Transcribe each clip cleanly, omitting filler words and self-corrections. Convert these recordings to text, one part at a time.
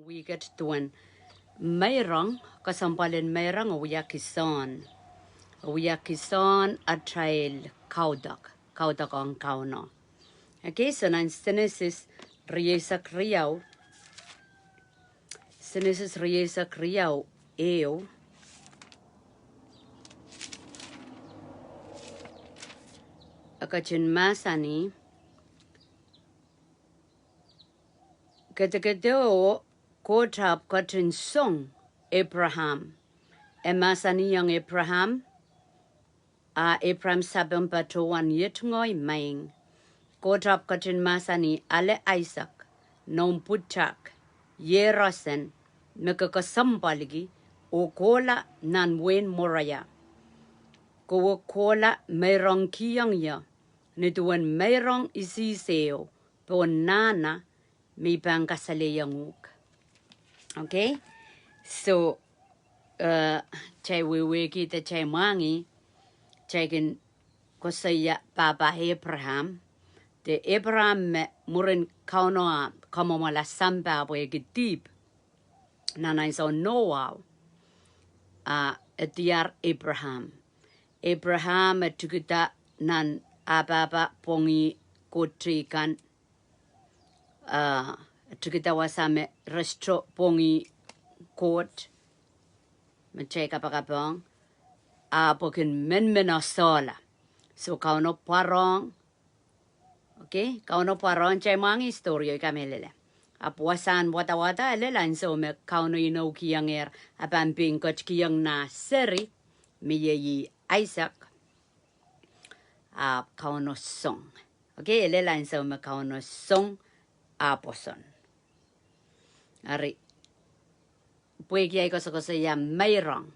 we get tuan Meirong kasampalin Meirong uya Kisehn. Uya Kisehn a trail Kaudek on kauno. Okay, so nan Genesis riesa kriau eo akachin masani keteketeo kotap kachin song Abraham. Emasani yang Abraham Abraham sabem patuan yet ngoy maing. Kotap kachin masani ale Isaac nom putak yerasen mekakasampaligi o kola nan wen moraya. Ko kola Meirong kiyang ya nituan Meirong isiseo po nana may pangkasale yanguk. Okay, so chay wewe kita chay mangi chaykin kosaya papa Abraham de Abraham me murin kaunoa kamo mala samba boy gitip nana iso Noah etiar Abraham tukita nan ababa pongi kotrikan tukita wasame restro pongi court machay kapakapong pokin men sola so kauno parong. Okay, kauno parong chay mga istoryo kamelele. Apuasan wata elelan so me kauno ino kiyang apamping koch kiyang na seri miyeyi Isaac kauno song. Okay, elelan so me kauno song aposon. Ari puegi ko sa ya Meirong.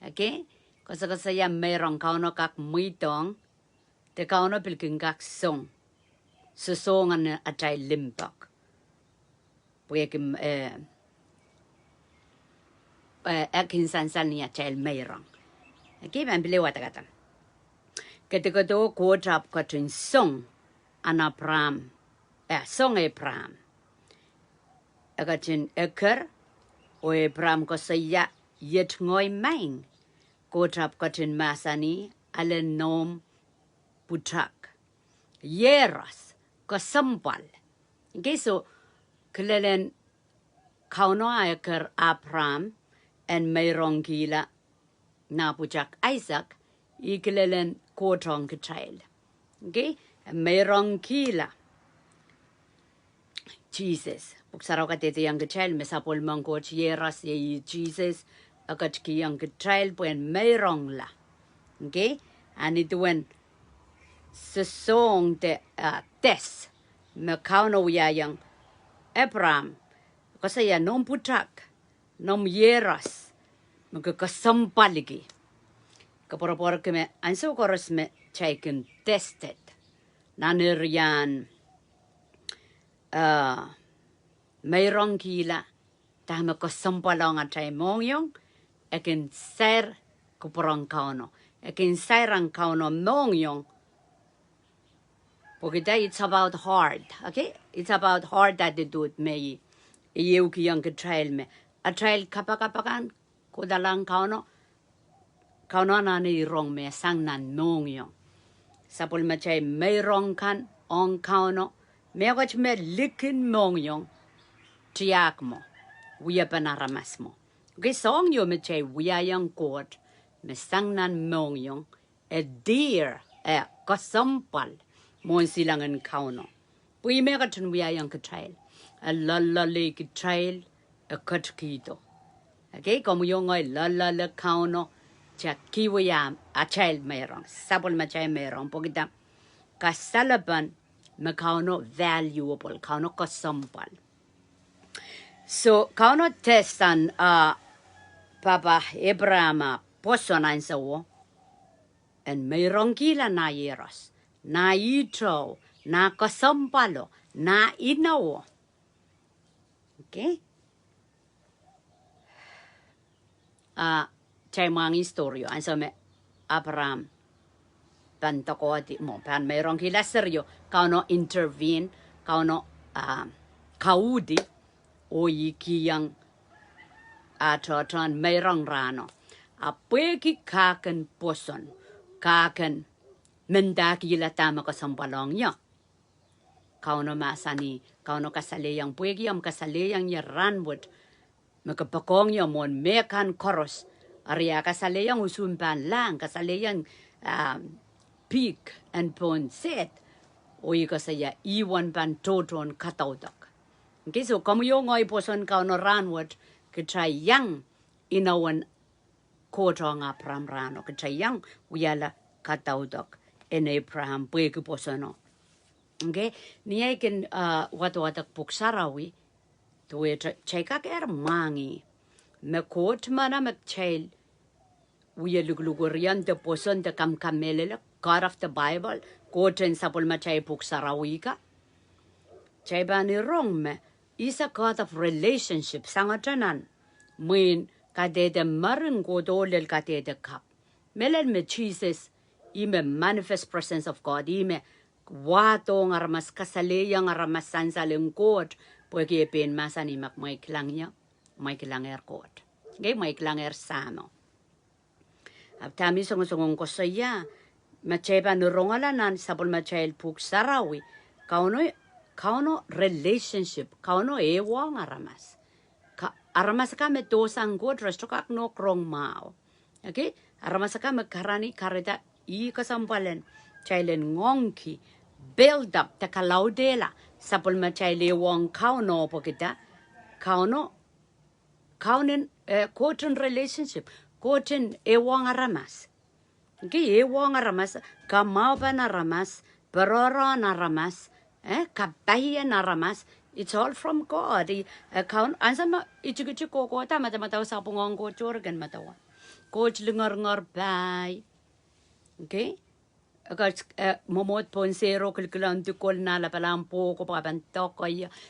Okay, ko sa ya Meirong kauno kak muitong te kauno pilking kak song. Sesongan atay limpak. Puegi akin sansan niya atay Meirong. Okay, mampili watakatan. Ketika to kotap katrin song anapram song Abraham. Akatin eker o Abraham ko saya yet ngoy maing. Kotap katrin masani alen nom putak. Yeras kasampal. Okay, so kilelen kauno eker Abraham and Meirong kila na putak Isaac ikilelen kotong child. Okay, Meirong kila Jesus. Puksaraw ka tete yang child mesapol mangkoch yeras ye Jesus akat ki yang child puen Meirong la. Okay, and it when sesong te tes me kauno ya yang Abraham kasi ya nom putak nom yeras magkakasampaligi kapor keme anso koros me taken tested nanirian Meirong kila tama kasampalong atay mongyong ekin ser kuporong kauno ekin serang kauno mongyong. Porque it's about hard, okay? It's about hard attitude me. Iyew kiyang trial me. A trial kapakapakan kudalang kauno na ni rong me sang nan mongyong. Sapul machay Meirong kan on kauno me wach me likin mongyong tiyak mo. Wiya panaramas mo. Okay, song yo machay wiya yang court me sang nan mongyong e dear kasampal. Mon silangan kauno. Pui mega tun wiya yang trail. A lala lake trail a cut kito. Okay, como yung ay lala le kauno cha kiwiyam a child Meirong. Sapol machay Meirong. Pogita kasalaban me kauno valuable. Kauno kasampal. So kauno testan Papa Abraham posonan sa wo. And Meirong kila na yeras. Na ito, na kasampalo, na inaw. Okay? Chay mga istoryo. Anso me, Abraham, pantako mo, pan Meirong kila seryo, kauno intervene, kauno kaudi, o iki yang atoton Meirong rano. A pweki kaken poson, kaken mendaki la tama kasampalong niya. Kauno masani, kauno kasaleyang pweki am kasaleyang ya ranwood, makapakong ya mon mekan koros, aria kasaleyang usumpan lang, kasaleyang peak and pon set, o ikasaya iwan pan toton kataudak. Okay, so kamu yung ngoy poson kauno ranwood, kitray yang inawan koto nga pram rano, kitray yang uyala kataudak, en Abraham pweki posono. Okay, niya ikin wat-watak puksarawi, tuwe chayka mangi, me kot mana me chayl, uya luglugurian de poson de kamkamelele, God of the Bible, koten sapul ma chay puksarawi ka. Chay ba ni wrong me, isa God of relationship, sangatanan, muin kadede marin godolel kadede kap. Melel me Jesus, ime manifest presence of God, ime wato ngaramas kasaleya ngaramas sansaleng God, pwede pen masani mak may klangya, may klanger God. Okay, may klanger samo. Abtami song ko saya, macheba no rongalanan sabol machail puk sarawi, kauno relationship, kauno ewa ngaramas. Aramas ka me dosang God, resto kak no krong mao. Okay, aramas ka me karani karita I kasampalen, chailen ngongki, build up ta kalaudela, sapol machaile wong kauno pokita, kaunen koten relationship, koten ewang aramas. Okay, ewang aramas, kamau ban aramas, berora aramas, kapahiya aramas. It's all from God. Kaun ansama ichukichu koko ta mata sapungong ko chorgan matawa. Coach lingar bay. Okay? Akas momot ponsero kilkilan tukol na la palampo ko pabantok ko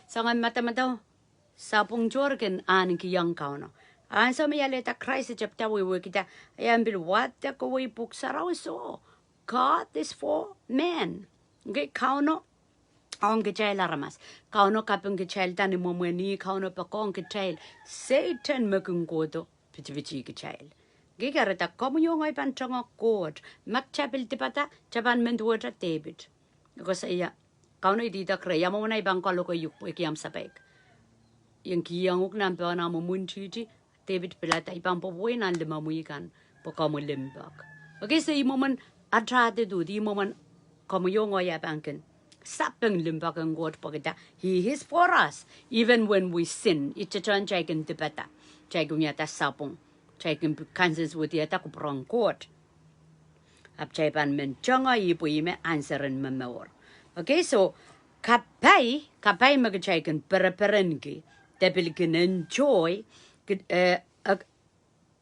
sangan mata sapung jorgen an ki yang kauno. Ansa me yaleta Christ chapter we kita ayambil what the ko we puksaraw so. God is for man. Okay, kauno ang kichail aramas. Kauno kapung kichail tani momweni kauno pakong kichail. Satan makungodo pichi kichail. Gigarita como yung ay panchong God. Magchapil tipata, chapan menduwa David. Because kauno idita kreya mo na ibang kalo ko yukpo ikiyam sapek. Yung kiyang uknampo na mo munchiti, David pilata ibang pabuhay na limamuikan po kamo limbak. Okay, so yung man atrate do, di mo man como yung ay abangkin. Sapeng limbak ang God po kita. He is for us. Even when we sin, itchan chaykin tipata. Chaykin yata sapong. Chaykin Kansas with the attack of court. Up Chaypan men chonga ipuime answerin memor. Okay, so kapai magachaykin perenki. Tepilkin enjoy.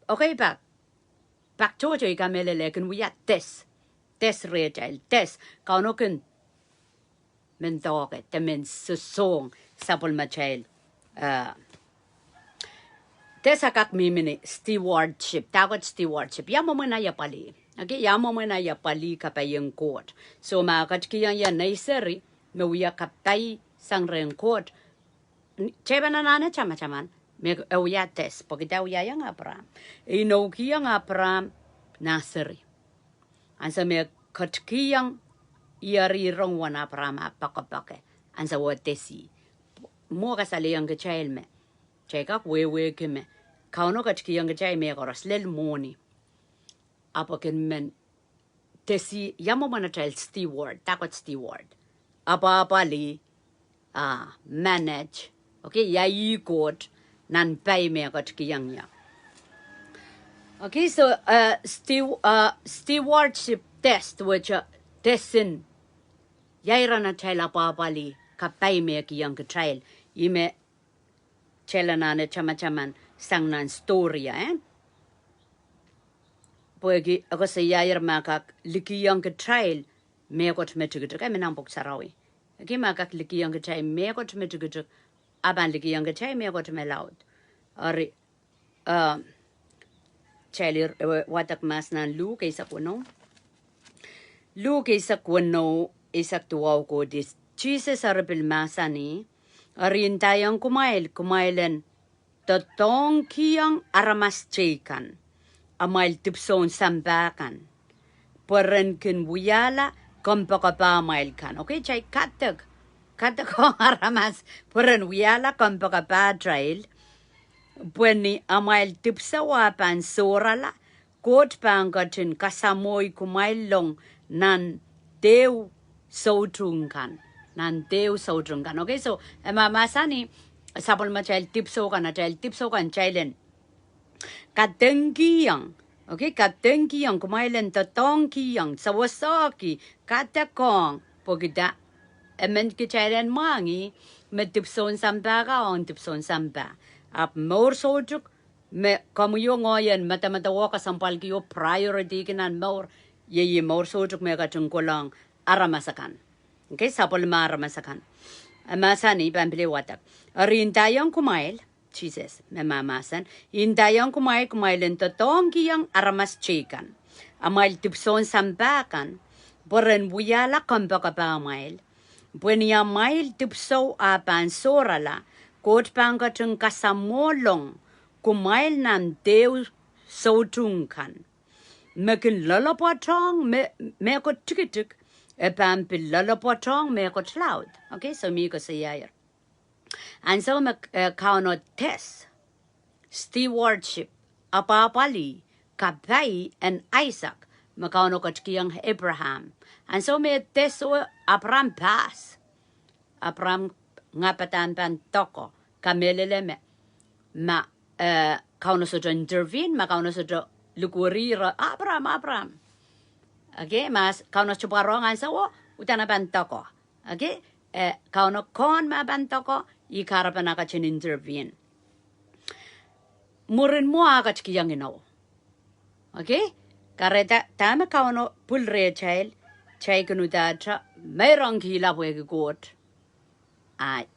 Okay, back to Joy Gamelelekin we at test retail, test. Kaunokin men dog it, the men song, sapul machail. Tesakak mimini stewardship, tagot stewardship. Yamo mo na yapali. Okay, yamo mo na yapali kapayang court. So makat kiyang ya naiseri, mawia kapay sang reng court. Cheba na nana chama-chaman, me uya test, pagkita uya yang Abraham. Ino kiyang Abraham naseri. Ansa me kat kiyang iari rong wan Abraham apakapake. Ansa wa tesi. Mo kasali yang kechail me. Chekak we keme. Kauno katki yang kecai me koros lel moni. Apa ken men tesi yamo mana child steward, takot steward. Apa li manage. Okay, ya ikot nan pay me katki yang ya. Okay, so stewardship test which tesin yaira na child apa li kapay me ki yang child. Ime chelanane chama-chaman sang nan storya, Pwegi ako sa yayar makak likiyang katrail megot metugutuk ay menampok sarawi. Aki makak likiyang katray megot metugutuk aban likiyang katray megot melaud. Ari chelir watak mas nan Luke isa kuno. Luke isa kuno isa tuwaw ko dis Jesus arapil masani Arin tayong kumailen totong kiyang aramas chekan. Amail tipson sambakan. Peren kin wuyala kompaka mail kan. Okay, chay katak. Katak ko aramas. Peren wuyala kompaka trail. Bueni amail tipsa wapan sorala. Kot pangatin kasamoy kumailong nan dew sautrungkan. Nan dew sautrungkan. Okay, so mamasani sapol ma child tipso kan chailen. Katengkiyang. Okay, katengkiyang kumailen totongkiyang sawasaki katakong pogida. Emen ki chailen mangi me tipson samba ka on tipson samba. Ap more sojuk me kamu yo ngoyen mata waka sampal ki yo priority kinan more ye more sojuk me ka tungkolang aramasakan. Okay, sapol ma aramasakan. Masani pampili watak. Arin tayong kumail, Jesus, memamasan. In tayong kumailen totong kiyang aramas chikan. Amail tipson sambakan. Boren buyala kompaka pa amail. Buenia mail tipso apan sorala. Kot pangatung kasamolong. Kumail nan dew sotungkan. Mekin lalapatong me ko tikitik. Epan pillalapotong me ko cloud. Okay, so mi ko sayayar. And so me kauno test, stewardship, apapali, Kapai and Isaac, me kauno kachkiyang Abraham. And so me test o Abraham pass. Abraham ngapatan pan toko, kamelele me. Ma kauno so intervene, ma kauno so lukurira Abraham. Okay, mas kauno chuparongan sa wo utana bantoko. Okay, kauno kon ma bantoko ikara panaka chin intervene. Murin mo aga chkiyang inaw. Okay, kareta tama kauno pulre child chay kunuda cha Meirong hila puegi got.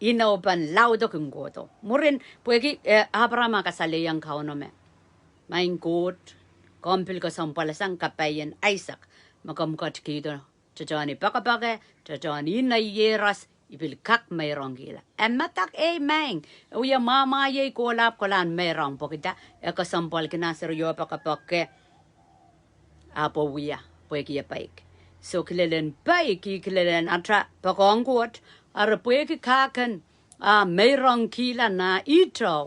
Inaw pan laudo kung goto. Murin puegi Abraham kasali yang kauno me. Main got kompil ko sampalasang kapayan Isaac. Makamkat kido chajani pakapake chajani na yeras ibil kak Meirong gila matak mang uya mama ye kolap kolan Meirong pokita kasampal kinasir yo pakapake apo uya pweki paik so kilelen paiki kilelen atra pakongkot ar pweki kakan Meirong kila na ito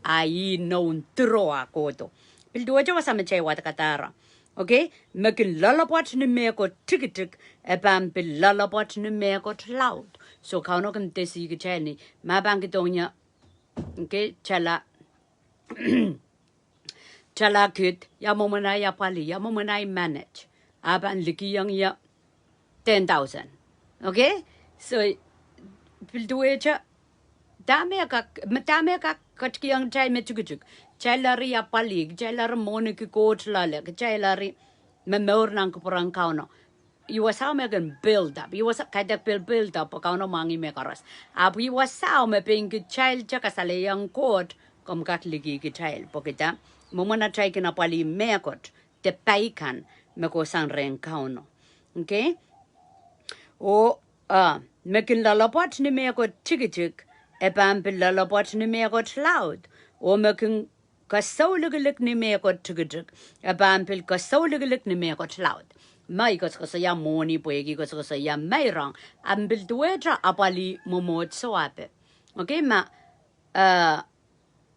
ai non troa koto bilduwa jawa samche wat katara. Okay, makin lalapot ni meko tikitik ebam bil lalapot ni meko cloud. So kauno kan tesi kichani mabang kitonya okay chala chala kit ya momana ya pali ya momana manage aban liki yang ya 10,000. Okay, so bil duecha dame ka kachkiyang chai mechukuchuk. Chailari ya pali, chailar moniki coach lale, chailari memor nang kupurang kauno. You was how me can build up. You was kind of build up kauno mangi mekaras. Abu you was how me pink child chakasale yang court kom kat ligi ki child pokita. Momona try kina pali mekot te paikan meko sang ren kauno. Okay? O mekin lalapot ni mekot chikichik epam pil lalapot ni mekot loud. O mekin kasauligilik ni mekot chikichik epam pil kasauligilik ni mekot loud. Mai kos ya moni poegi kos ya Meirong ambil duetra apali momot soape. Okay ma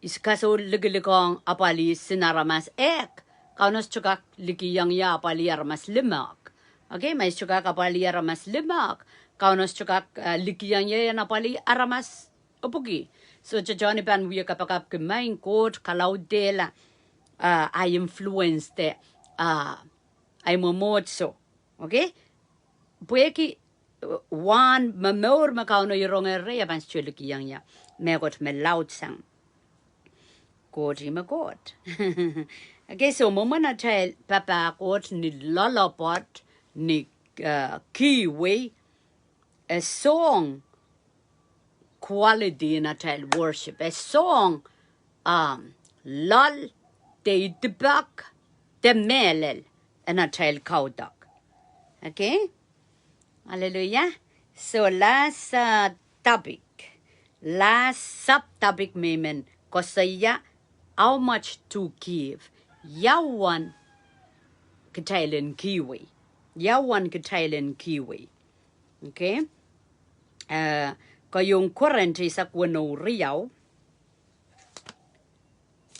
is kasauligilikong apali sinaramas ek. Kaunos chukak liki yang ya apali aramas limak. Okay ma is chukak apali aramas limak. Kaunos chukak liki yang ya apali aramas opugi. So Johnny Pan we kapakap ke main court kalau dela I influenced I momotso. Okay? Pueki one mamor makauno yorong area ban chuliki yang ya. Megot me loud sang. Godi me god. Okay, so momana child papa got ni lullaby ni kiwi a song quality in a child worship. A song lol de debak de melel and a child Kaudek. Okay? Hallelujah. So last topic. last subtopic memen kosaya how much to give. Yawan Kitailan Kiwi. Yawan Kitailan Kiwi. Okay? Kayong current isak wano riyaw.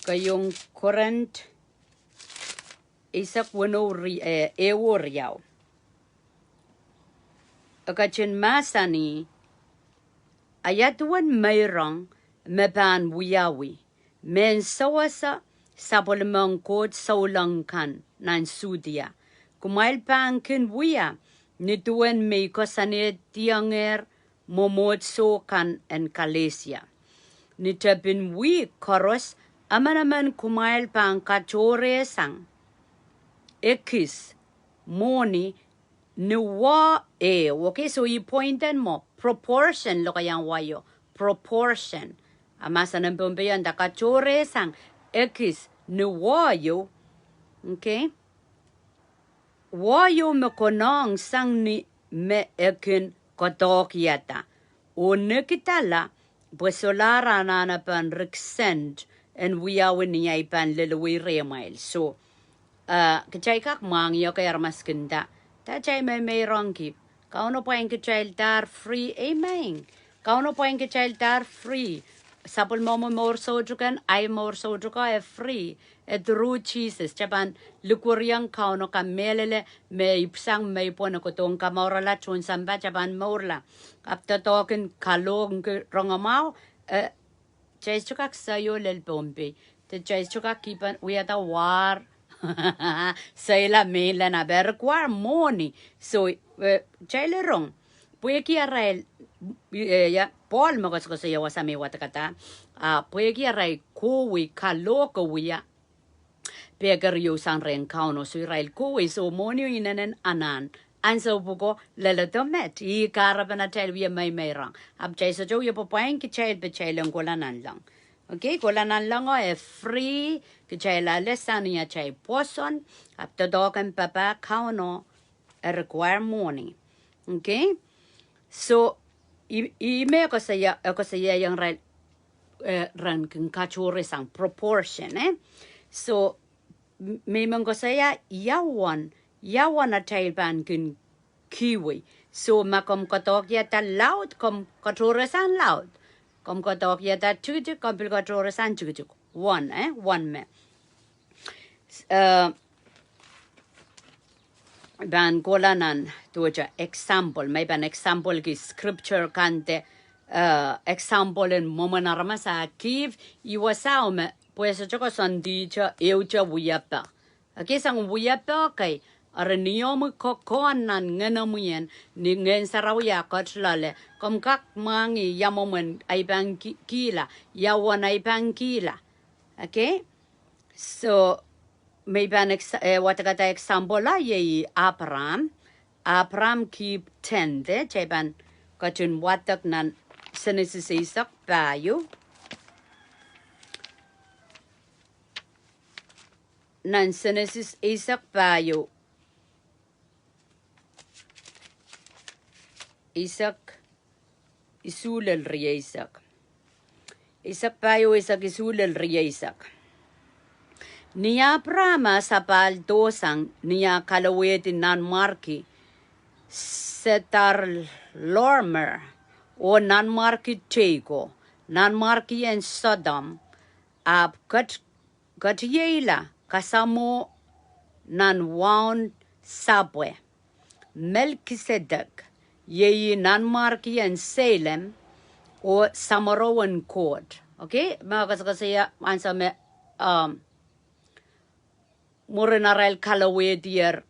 Kayong current isak wano ewo riyaw. Akachin masani ayatuan Meirong mepan wiyawi. Men sawasa sapolmang kot saulangkan nan sudia. Kumail pangkin wiya nituan may kosanet tianger momotso kan en kalesia. Nitapin wi koros amanaman kumail pang kachore sang. Ekis moni nuwa okay, so you pointed mo proportion lo kayang wayo proportion. Amasa ng pumbayan da kachore sang ekis nuwa yo, okay? Wayo mekonong sang ni me ekin Kaudek yata. O nekitala besolara na pan reksend en wiyawin niya ipan lalawi remail. So, kachay kak mang yo kay armaskinda. Tachay may Meirong kip. Kauno pa yung kachay tar free, amen. Kauno pa yung kachay tar free. Sapul mo more sojukan, ay more sojuka free. Through Jesus, Japan, lukuryang kauno ka melele, may ipsang may po na kutong kamorala chun samba Japan morla. After talking kalong rongamaw, chay chukak sayo lel pompe. The chay chukak kipan, we had a war. Sayla mela na require money. So, chay lerong. Pueki aray, ya, Paul magos ko sayo sa may watakata. Pueki aray kuwi kaloko wiya. Pegar yo sang ren kauno so Israel kuwi so monyo inanen anan. Anso buko lelatomet. I karabana tel wiya may Meirong. Ab chay so jo yo papayin ki chay be chay lang golanan lang. Okay, golanan lang o free. Ki chay la lesan niya chay poson. Ab todokan papa kauno require money. Okay? So, ime ko saya yung ran kung kachore sang proportion, eh? So, memang ko saya yawan na tailban kung kiwi. So, makom Kaudek yata loud, kom kachore sang loud. Kom Kaudek yata chujuk, kom pil kachore sang chujuk. One me. Ban golanan tuja example may ban example ki scripture kante example en momanarma sa kiv iwasaume pues choko sandicha eucha wuyapa aki sang wuyapa kai arniom ko konan nganamuyen ni ngen sarawya kotlale kom kak mangi yamomen ay bang kila yawan ay bang kila. Okay, so may ban watakata example la ye Abraham keep 10 de cheban kachun watak nan Genesis isak bayo nan Genesis isak bayo isak isulel riya isak bayo isak isulel riya isak. Niya prama sa paldosang niya kalaweti nan marki setar lormer o nan marki tego nan marki en Sodom ab kat yela kasamo nan wound sabwe Melchizedek yeyi nan marki en Salem o Samaroan court. Okay, mga kasaya ansa me Morenarel Callaway dear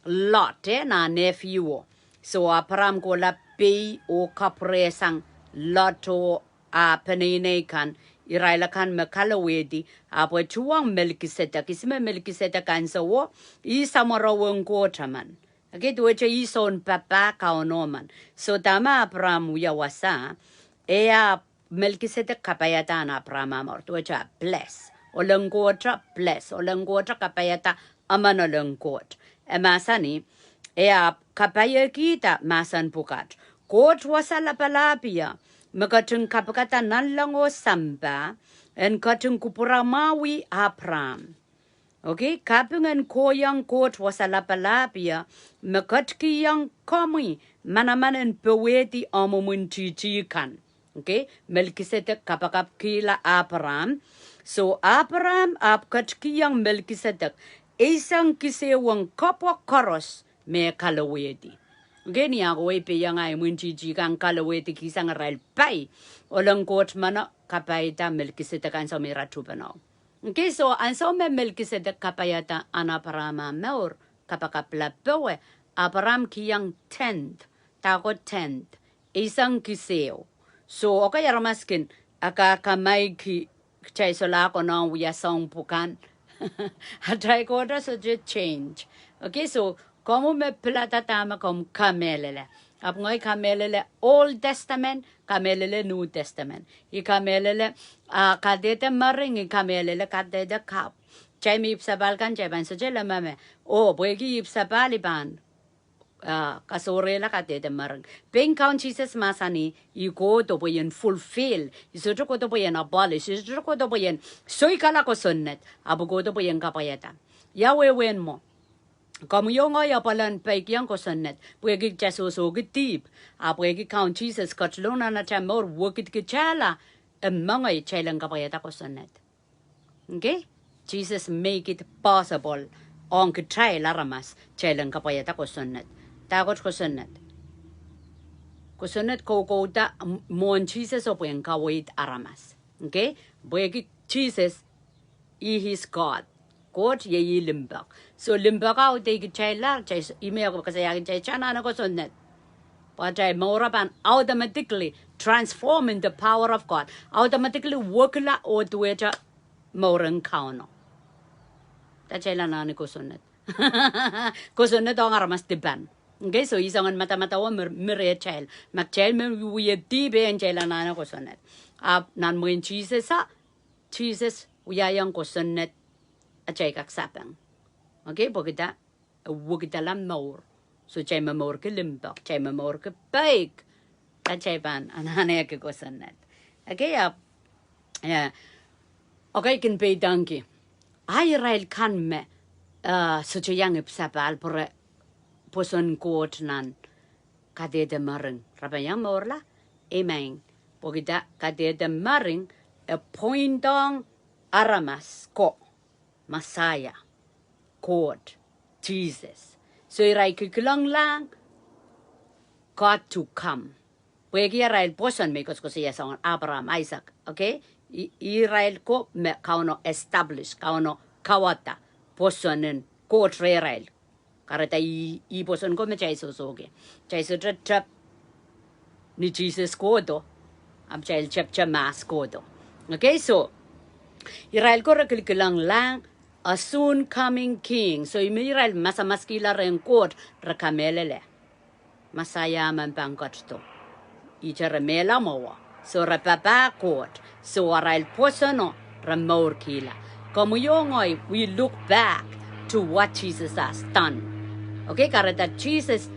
lot na nephew. So Abraham ko la pay o kapresang loto penine kan iraila kan me Callaway di apo chuang Melchizedek isme Melchizedek kan so wo I Samarawang ko taman. Okay, tuwecha ison papa kaunoman. So tama Abraham uyawasa ea Melchizedek kapayatan Abraham amor tuwecha bless. Olengkotra bless. Olengkotra kapayata aman olengkot. Masani, ea kapaya kita masan pukat. Kot wasala palapia. Makatun kapakata nalango samba, and katun kupuramawi apram. Okay, kapungan koyang court was a lapalapia, makatki yang komi, manamanan peweti amumunti kan. Okay, Melchizedek kapakap kila Abraham. So Abraham apkatki yang Melchizedek, isang kisewang kapwa koros me kalaweti. Okay, ni ako pe yang ay munti kan kalaweti kisang ral pay. Olang court mana kapaita Melchizedek an sa miratubanaw. Okay, so ang so me Melchizedek kapayata anaparama maur kapakapla pewe Abraham kiyang tent tako tent isang kiseo. So okay ramaskin aka kamay ki chay sola ko na wiya song pukan atay ko da so change. Okay, so como me plata tama kom kamelele. Ap ngoy kamelele Old Testament, kamelele New Testament. I kamelele kadete maring I kamelele kadete kap. Chay mi ipsabal kan chay ban so chay lamame. Oh, bwegi ipsabal iban. Kasorela kadete maring. Ping count Jesus masani I go to boyen fulfill. Isoto ko to boyen abolish. Isoto ko to boyen soy kala ko sunnet. Abu go to boyen kapayata. Yahweh wen mo. Kamu yung ay apalan paik yang ko sannet, puwegi jaso gitip, puwegi count Jesus katlona na chamor wukit kichala, mangay chailang kapayata ko sannet. Okay? Jesus make it possible, on kitray laramas, chailang kapayata ko sannet. Takot ko sannet. Ko sannet ko da mon Jesus o puweng kawait aramas. Okay? Puwegi Jesus, he is God. God ye limbak. So limbak out take chay lar chay email ko kasi yakin chay chana na ko sonnet. But chay maurapan automatically transform in the power of God. Automatically work la o tuwecha maurang kauno. Ta chay la na ni ko sonnet. Ko sonnet ang aramas tiban. Okay, so isang mata-mata wa mere chay. Mak chay me wiye tibe en chay la na ko sonnet. Nan mo in Jesus uyayang ko sonnet. Chay kaksapang. Okay, pagkita, wagita lang maur. So chay mamor ke limbak, chay mamor ke paik. Chay pan, ananay ke kosanat. Okay, okay, kin pay donkey. Ay rail kan me, so chay yang ipsapal por poson court nan kadede maring. Rabayang maurla, amen. Pagkita kadede maring, pointong aramas ko. Messiah, God, Jesus. So iray kikilang lang, God to come. Pwede iray poson may ko siya sa Abraham, Isaac, okay? Iray ko me kauno establish, kauno kawata, posonin, God iray. Karata poson ko me chay susugi. Chay sutrap ni Jesus ko do, am chay chap mas ko do. Okay, so, iray ko kikilang lang, a soon coming king. So imiral masamaskila ren court rakamelele. Masaya man pangkot to. Icharamela mowa. So rapapa court. So aral posono ramor kila. Como yongoy, we look back to what Jesus has done. Okay, karata Jesus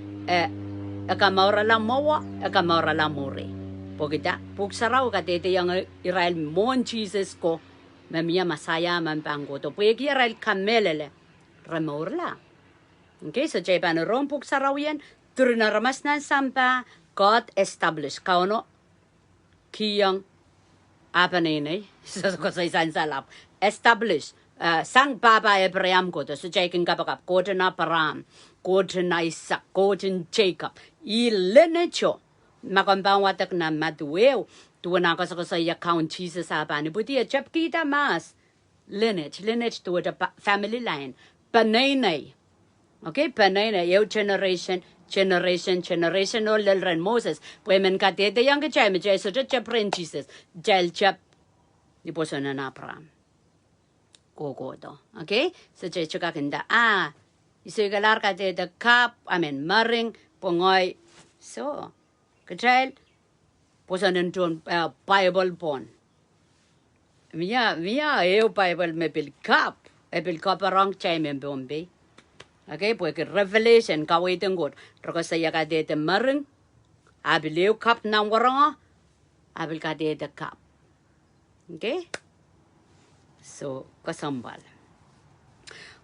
akamora la mowa, akamora la more. Pogita, puksaraw katete yang iral mon Jesus ko. Mamia masaya man pango to puegi ral kamelele remorla. Okay, so jay pan rompuk sarawian turna ramas nan sampa God established kauno kiyang apanene so ko say san salap established sang baba Abraham ko to so jay kin kapakap ko na param ko na Isaac ko Jacob I lenecho makambaw watak na maduel tuwa na ko sa account Jesus abani buti chap kita mas lineage tuwa the family line panay okay panay yo generation all ren Moses women katete yang ke chame jay so chap Jesus jal chap di poso na Abraham ko to okay so jay chuka kinda iso galar katete kap maring pongoy so kachal posanen ton Bible pon. Mia Bible me bil kap arang chay me bombe. Okay, porque Revelation kaway tenggot. Roko saya kadete mareng. Abileo kap nang waranga. Abil ka de the cup. Okay? So, kasambal.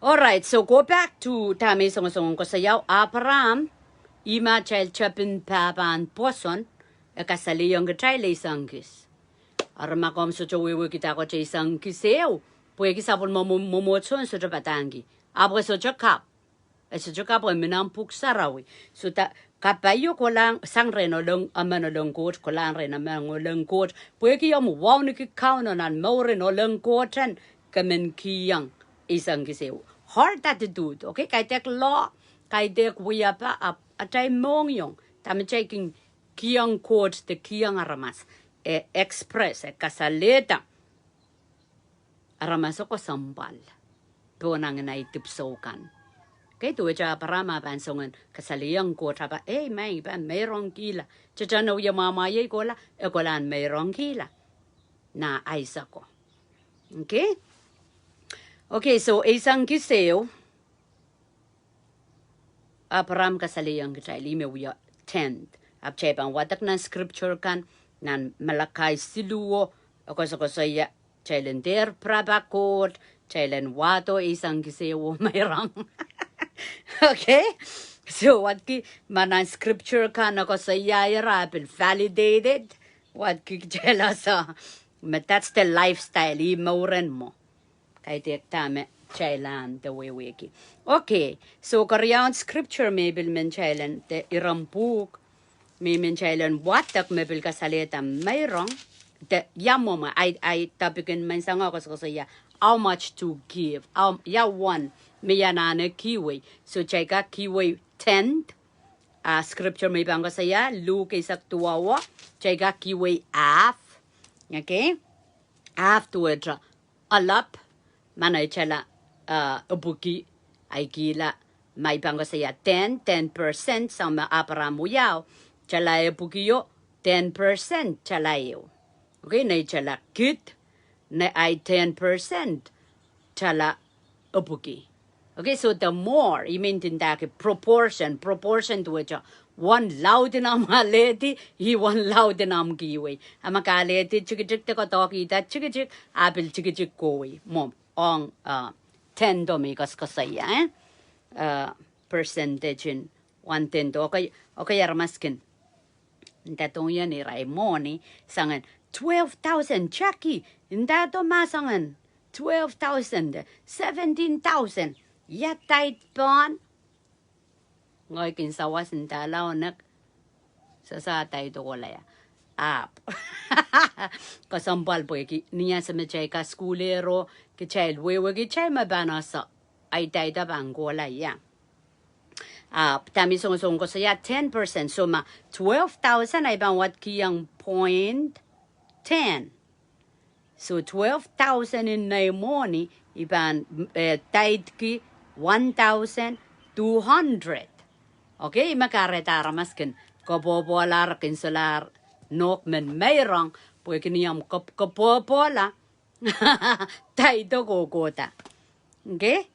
Alright, so go back to Tami Song ko sayaw Abraham, ima child chapin papan poson, kasali yung child isang kis. Aramakom so chowe kita ko isang kiseo, pwe kisapon momotson so patangi. Abo so chakap. So chakap o minampuk sarawi. So ta kapayo ko lang sang reno long amano long coat ko lang ren amano long coat. Pwe ki yung wow ni ki kauno nan mauren o long coatan kamen kiyang isang kiseo. Hard attitude, okay? Kay tek law, kay tek wiyapa ap atay mong yung tami checking kiyang quote te kiyang aramas express kasaleta aramas ko sambal to nang naitipsokan. Okay, to cha parama bansongan kasaliyang quote apa may ban Meirong kila chachano ya mama ye kola ekolan Meirong kila na aisa ko. Okay? Okay, so isang kiseo Abraham kasaliyang kitay lime wiya 10. Apchepang watak ng scripture kan nan Malachi siluo ako saya chalender prabakot chalen wato isang kiseo Meirong. Okay? So what ki manan scripture kan ako saya rapid validated what ki chela sa but that's the lifestyle imauren mo. Kay tek tame chailan the way wiki. Okay, so karyaon scripture maybe men chailan the irampuk may men chailan watak maybe kasaleta Meirong the yamoma I tapikin man sanga ko saya how much to give ya one may yanana kiwi so cheka kiwi 10 scripture may bang saya Luke isak tuwawa cheka kiwi half okay half to it alap manay chala ubuki ay gila may bangga saya 10% sa maaparamuyaw chala ubukiyo 10% chalayo okay na chala kit na ay 10% chala ubuki okay so the more you mean tindaki proportion to which one loud in am haleti he one loud in am giwe amakaleti chikijik te ko toki that chikijik apil chikijik koi mom on 10 domigas kasaya percentage in 110 okay yarmaskin tatong yan ni Raimoni sangan 12,000 Jackie indato masangan 12,000 17,000 yatait pon ngoy kinsawas ndalaw nak sasatay to wala ya kasambal po niya sa machay ka skulero ki child wewe ki chay mabana sa ay dayda banggola ya tami song ko saya 10% so ma 12,000 ay bang wat kiyang 0.10 so 12,000 in naimoni iban taid ki 1,200 okay makaretara maskin kabobolar kinsolar nok men Meirong pwe kiniyam kapopola taito kokota okay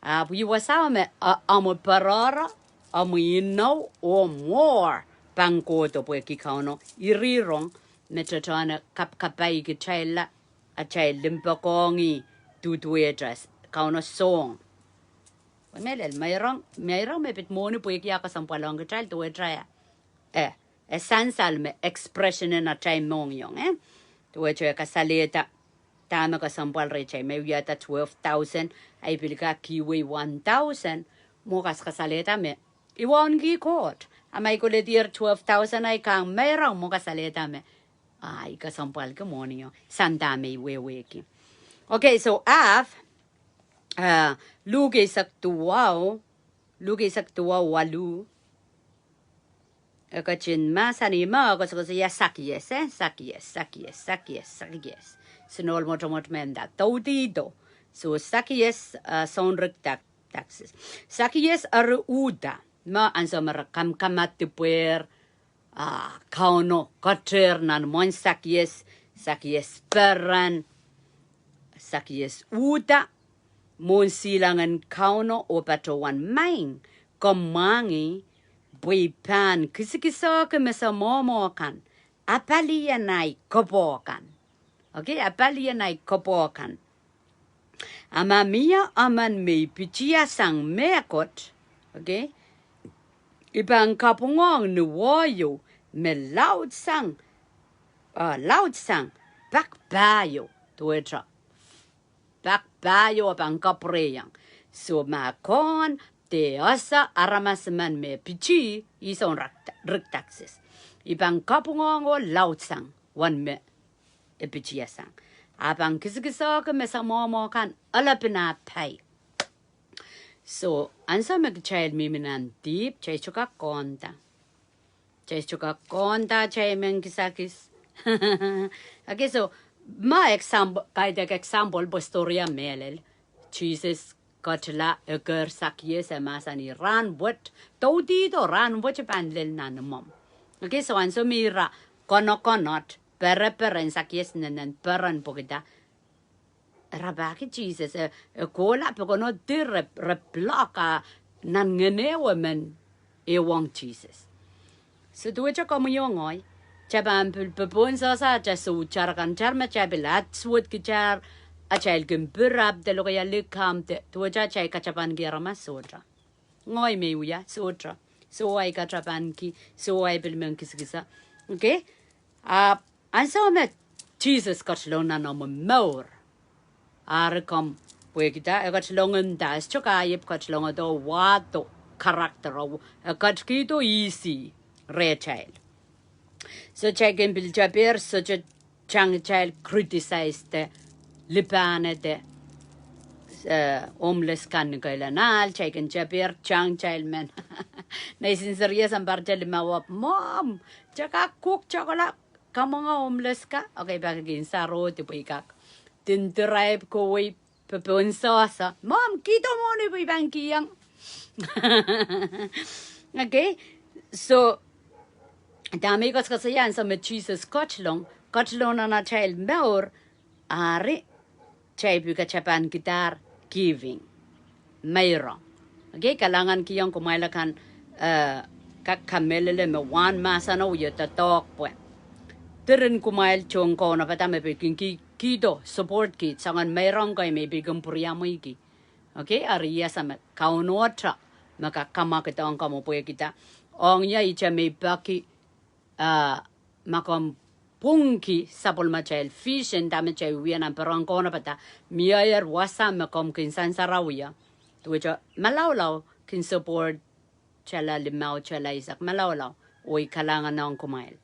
wiwasaw me amo parara amo inaw o more pangkoto pwe kikauno irirong metotana kapay kichayla a chay limpakongi tutuetras kauno song melel Meirong mepit moni pwe kiya kasampalong kichayl tuetraya sansal me expression na chay mong yung tuwecho kasalita tama kasampal re chay may yata 12,000 ay pilika kiwi 1,000 mo kasalita me iwan gi kot amay ko le dir 12,000 ay kang Meirong mo kasalita me ay kasampal ka moni yung sanda may weweki okay so lugi saktuwaw walu kachin masani ma ko ya sakies sinol mo menda taudido so sakies sonrek taxes sakies aruda ma ansa marakam kamatipuer kauno kater nan mon sakies peran sakies uda mon silangan kauno o patuan main komangi Buipan kisikisa ke mesa momo kan apalianay kopokan. Okay, apalianay kopokan. Amamia aman may pichia sang mekot. Okay, ibang kapungong nuwayo me loud sang bakbayo tuwetra. Bakbayo abang kapreyang. So makon te asa aramasman me pichi ison riktaxis. Ibang kapungong o loud sang one me pichia sang. Abang kisakisa ka me sa momo kan alapina pay. So ansa me child mi minan deep chay chuka konta. Chay chuka konta chay men kisakis. Okay, so my example, Kaudek example, Bostoria melel, Jesus kotla eker sakies emasani ran what todi do ran what bandel nan mom. Okay, so anso mira konot peren sakies nanan peran pogida. Rabaki Jesus kola pekono dir replaka nan ngene women e wong Jesus. So do it como yongoi. Chaban pupun sa jasu charakan charma chabilat swut kichar a child can burab de loya likam to a jay kachapan gerama sotra. Ngoi me uya sotra. So I kachapanki, so I bilmenkisgisa. Okay? And so met Jesus got lona no more. Arcom wegita, I got long and das chokayip got long do what character of a kachkito easy, rare child. So Chagan Biljabir, such a chang child criticized the Lipane de homeless Kanigailanal, Chagan Jabir, chang child man. Naisin serious and Bartelima, Mom, Chaka cook chocolate, come on, homeless ka. Okay, back again, Saro to Picak. Didn't drive go away, Pepon saucer. Mom, Kito money we banky young. Okay, so. Dami ko sa yan sa Jesus kochlong na child maur ari chay buka chapan gitar giving Meirong. Okay, kalangan kiyang kumailakan kakamelele me one masano yata talk po. Tirin kumail chong ko na patame peking kido support kit sangan Meirong kay may bigong puriyamo iki. Okay, ari sa kaunotra makakama kita ang kamupuya kita. Ong ya icha may baki makom punki sapol machel fish and damage wian perong kona pata mier wasa makom kinsan sarawia to which malawlaw kin support chala limau chala isak malawlaw oy kalangan ng kumail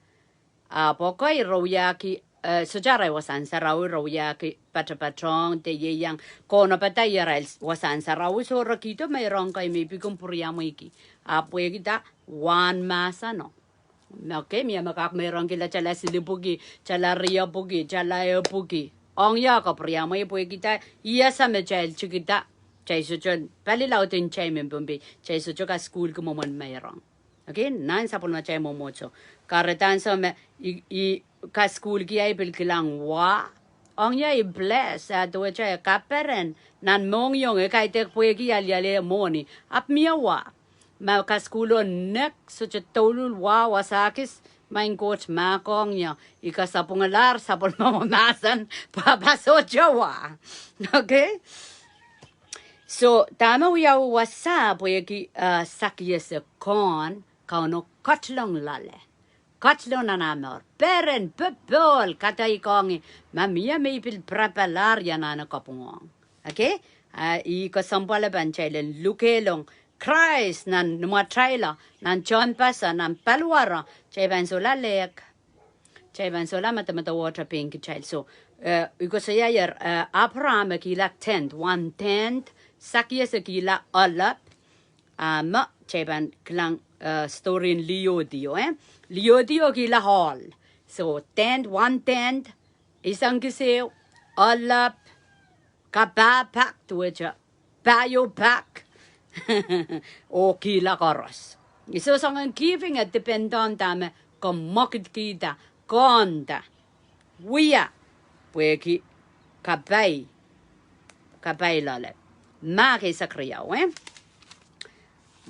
pokoy royaki sujara wasan sarawi royaki patrong te yang kona pata yaral wasan sarawi so rakito Meirong kay may bigong puriyamo iki apoy kita one masa no. Okay, miya makak Meirong kila chala silipugi, chala ria pugi, chala pugi. Ong ya ka priyamo ipugi kita, iya sa me child chikita. Chay suchon, pali lautin chay membumbi, chay sucho ka school ko momon Meirong. Okay, nan sapol ma chay momocho. Karetan sa me, ka school ki ay pilkilang wa. Ong ya i bless, tuwa chay kaperen, nan mong yung kay tek pugi yali moni, ap miya wa. Ma kaskulo nek such a tolul wa wasakis main coach makong ya ikasapungalar sapol mamamasan papaso jawa. Okay, so tama uyaw wasa poyaki sakyes kon kauno katlong lale katlong nanamor peren pepol katay kongi mamia may pil prapalar yanana kapungong. Okay, ikasampala banchailen lukelong Christ nan numatraila nan John pasa nan palwara chay bansola lek chay bansola mata water pink child so because yayer Abraham kila tent 1/10 sakyes kila alap ma chay ban klang story in Liodio Liodio kila hall so tent 1/10 isang kisew alap kapapak tuwecha payo pak o kila koros. Iso sangan giving at dependon tame komokit kita konda wiya pweki kabay lale maki sakriyaw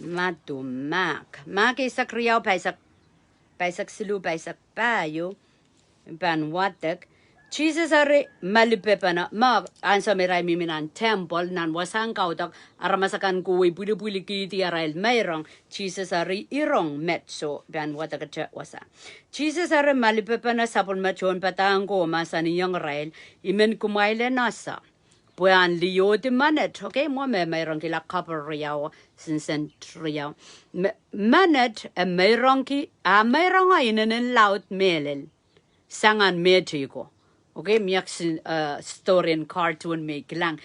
matu mak maki sakriyaw paisak silu paisak payo ban watak. Jesus are malipepana mag ansa merai miminan temple nan wasang Kaudek aramasakan kuwi puli kiti arail Meirong Jesus are irong metso ban watak wasa. Jesus are malipepana sapul machon patango masani yang rail imen kumaile nasa. Buan liyo de manet, okay, mo Meirong kila couple riao sinsen riao. Manet Meirong ki a Meirong inen laut melel sangan metiko. Okay, miyak story and cartoon make lang.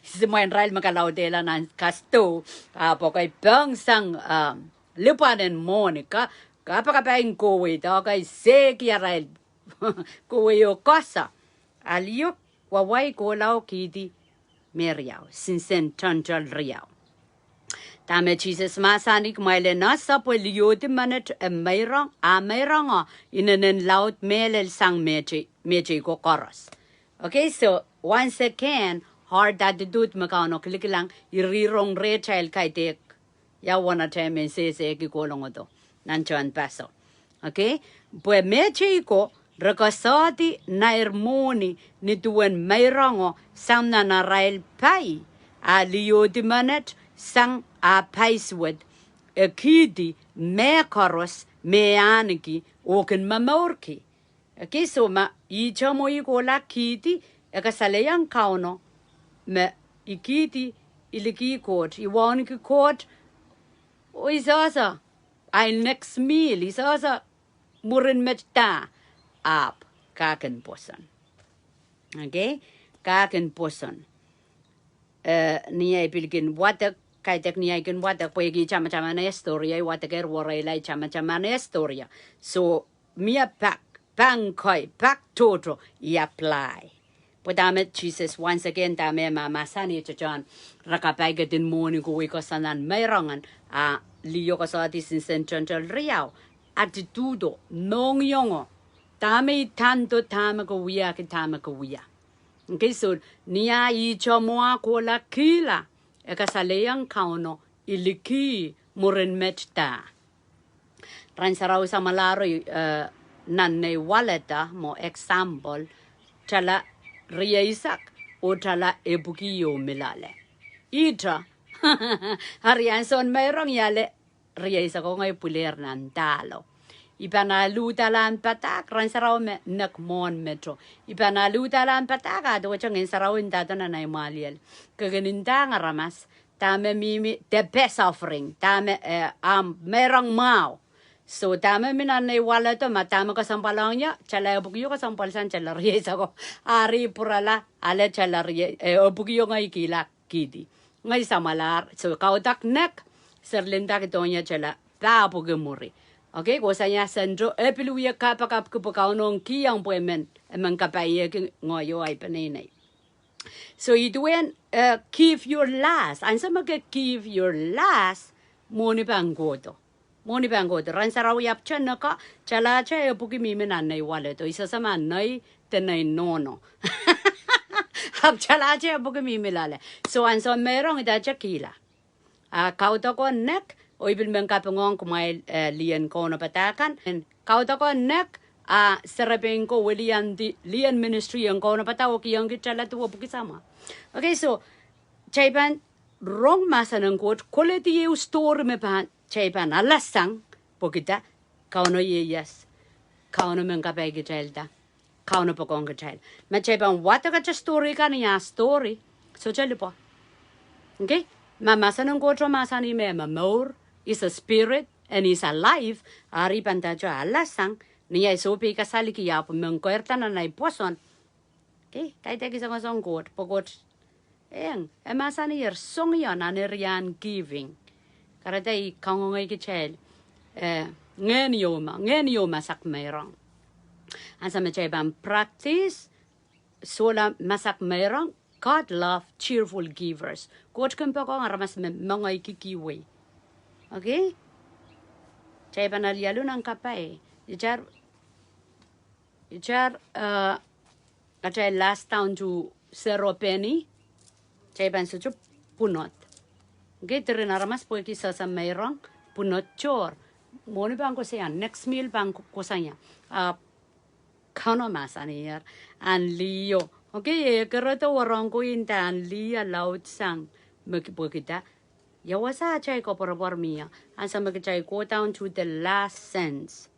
Simuan rail makalaudela nan kasto. Pokay bang sang lipanen Monica. Kapakapain kowe dagay seki rail. Kowe yo kasa. Aliyok wawai ko lao kidi meriao. Sinsen tanjal riao. Tame Jesus masanik maile nasa po liyote manet Meirong a Meirong inanen laut melel sang meche ko koros. Okay, so once again, hard that the dude makano klikilang irirong rechail kaitek ya wana time se ki kolong oto nanchuan paso. Okay, pues meche ko rekasati na ermoni ni tuen Meirong sang na rail pai a liyote manet sang a paiswood a kidi me koros me aniki oken mamorki. Okay, so ma ichamo ikola kidi e kasaleyan kauno me ikiti iliki court iwaniki court o isasa I next meal isasa murin meta up kaken posan. Okay, kaken posan. Niya pilgin watak kaitek niya ikin watak pwegi chama na historia wataker warelay chama na historia. So mia pang koi pak toto I apply. Pwedame Jesus once again dame masani chajan rakapay din morning ko ko sanan Meirongan liyo ko sa atin central riao attitudo nong yongo dame tanto tama ko wiya ki tama ko wiya. Okay, so niya ichomoa ko la kila e kasaleyang kauno iliki muren meta. Ransaraw sa malaro nanay waleta mo example chala riyaisak o chala ebukiyo milale. Ita harian son Meirong yale riyaisak ko ngay puler nan talo. Ipanaludalan patak ransaraw me nakmon metro. Ipanaludalan patak ado changin sarawin dado na naimaliel. Kaganinda nga ramas tame mimi the best offering tame Meirong mau. So tame minanay wala to matame ka sampalang niya chala bugyo ka sampalsan chala riyesa ko ari purala ale chala bugyo nga ikila kidi. Ngay samalar so Kaudek nek serlinda kitonya chala ta bugemuri. Okay, ko saya sendro epiluya kapakap ko pagkaunong kiyang poemen emang kapaya ngoyo ay panay. So ituan give your last. Ansa mag-give your last moni banggoto. Moni banggoto. Ransaraw yapchan naka chala cha buki miminan nay waleto. Isa sama nay tenay nono. Hap chala cha buki mimilale. So ansa Meirong ida chakila. Kaudek ko nek o ibil mengkapengong kumay lian ko na patakan. Kaudek ko nek serapeng ko walian di lian ministry ang ko na pataw kiyang kitala tuwa pukisama. Okay, so chaypan wrong masa ng quote quality yung store me pan chaypan alasang pukita kauno yes kauno mengkapay kitalda kauno pokong kital. Ma chaypan wata ka story ka niya story so chalipo. Okay, masa ng quote masa ni me more is a spirit and is alive. Ari pantajo alasang niya isopi kasali kiya po mengkoerta na naiposon. Okay, kahit isa ko song god pokot. Eng, emasa ni yer song yon anerian giving. Karata I kangongay kichel. Ngen yoma sak Meirong. Ansa mechayban practice sola masak Meirong. God love cheerful givers. God kumpa ko ngaramas mga ikikiwi. Okay? Chayban alyalo ng kapay. Ichar atay last town to Seropeni. Chayban sucho punot. Okay, tere naramas po ikisa sa Meirong punot chor. Moni bang ko siya next meal bang ko siya. kauno masanir an leo. Okay, keroto warong ko inta an lia laut sang magkipukita. Yawasa chay ko por mia. An sa magchay go down to the last sense.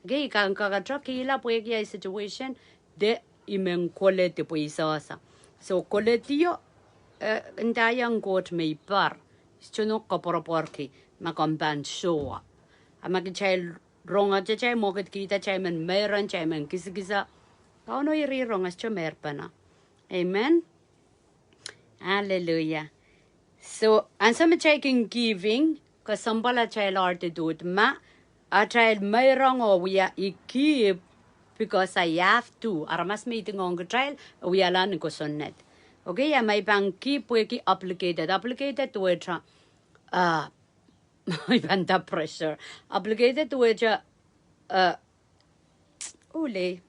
Okay, kang kakatrakila puegi ay situation de imeng quality po isasa. So quality yo entayang got may par. Chuno ko porki makamban showa. Amagchay ronga chay moket kita chay men meron chay men kisa. Kauno iri rongas chumerpana. Amen. Hallelujah. So, and some taking giving, because somebody child are to do it. A child Meirong or we are give because I have to. Aramas meeting on the child, we are learning net. Okay, I may bank keep wiki obligated to it. Under pressure. Obligated to it. Ole.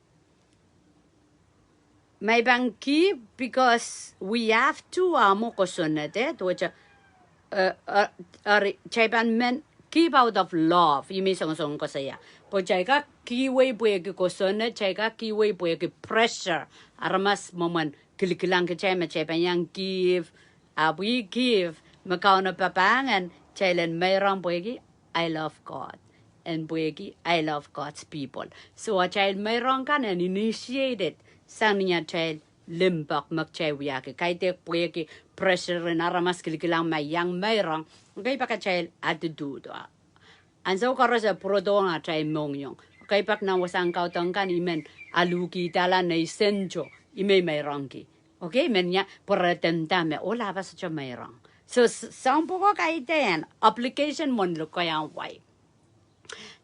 May bang keep because we have to mokosonet which chaiban men keep out of love. You mean song ko saya. Po chaiga kiway bueg ko sonet chaiga kiway bueg pressure. Aramas moment kilikilang ke chai chaiban yang give we give makauna papang and chailen Meirong buegi I love God. And buegi I love God's people. So a child Meirong kan and initiated sang niya child limbak magchay wiyake kaite pueki pressure na aramas kilikilang may yang Meirong okay pa ka child attitude and so karos a prodo nga child mongyong okay pak na wasang kautong kan imen aluki tala na isenjo ime Meirong ki okay men niya poratentame ola ba sa Meirong so sang po ko kaiten application mon lo kayang wai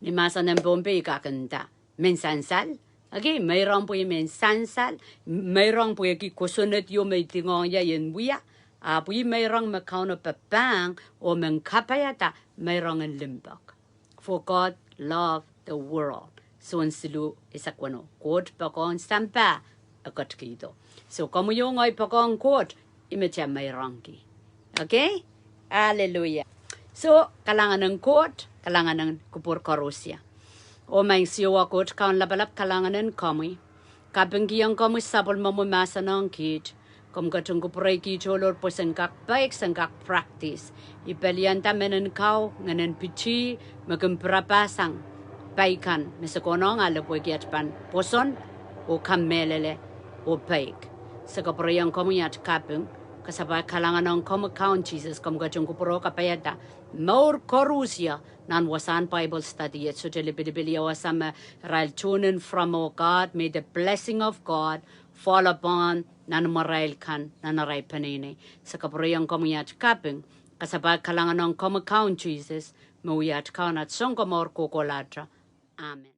ni masa ng bombe kakanta mensansal. Okay, Meirong po yung sansal, Meirong po yung kusunod yung may tingong ya yung buya, po yung Meirong makauno papang o mengkapayata, Meirong ang limbak. For God loved the world. So, ang silu isakwano, quote pa kong sampa, akot kito. So, kamu yung ay pa kong quote, imetya Meirong ki. Okay? Hallelujah. So, kalangan ng quote, kalangan ng kupur korusya. O may siwa kot kaun labalap kalanganan kami. Kapeng kiyang kami sabol mamumasa ng kit. Kum katong kupray ki cholor po sangkak baik sangkak practice. Ipelian tamen kau nganan pichi magumprapasang baikan. Misakono nga lapoy kiatpan poson o kamelele o baik. Sa kaprayang kami at kapeng kasabay kalangan ng kami kaun Jesus kum katong kupuro kapayata. Maur korusya nan wasan Bible study so jelibili wasam rail tunen from oh God may the blessing of God fall upon nan marail kan nan aray panini sa kaprayang komiyat kapeng kasabay kalangan ng komakaun Jesus mawiyat kaun at song komor kokolatra. Amen.